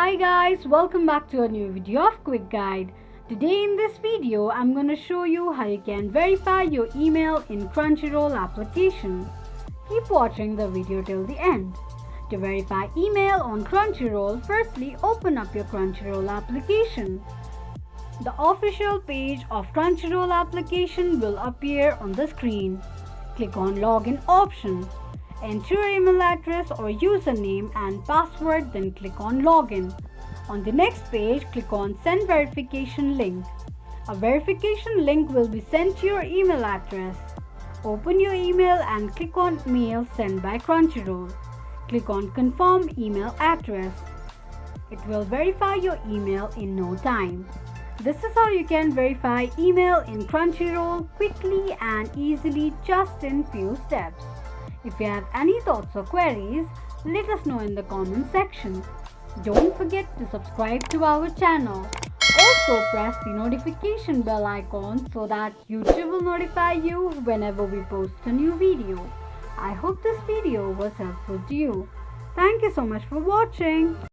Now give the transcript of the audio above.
Hi guys, welcome back to a new video of Quick Guide. Today in this video, I'm going to show you how you can verify your email in Crunchyroll application. Keep watching the video till the end. To verify email on Crunchyroll, firstly open up your Crunchyroll application. The official page of Crunchyroll application will appear on the screen. Click on Login option. Enter your email address or username and password, then click on Login. On the next page, click on Send Verification Link. A verification link will be sent to your email address. Open your email and click on Mail sent by Crunchyroll. Click on Confirm Email Address. It will verify your email in no time. This is how you can verify email in Crunchyroll quickly and easily, just in few steps. If you have any thoughts or queries, let us know in the comment section. Don't forget to subscribe to our channel. Also press the notification bell icon so that YouTube will notify you whenever we post a new video. I hope this video was helpful to you. Thank you so much for watching.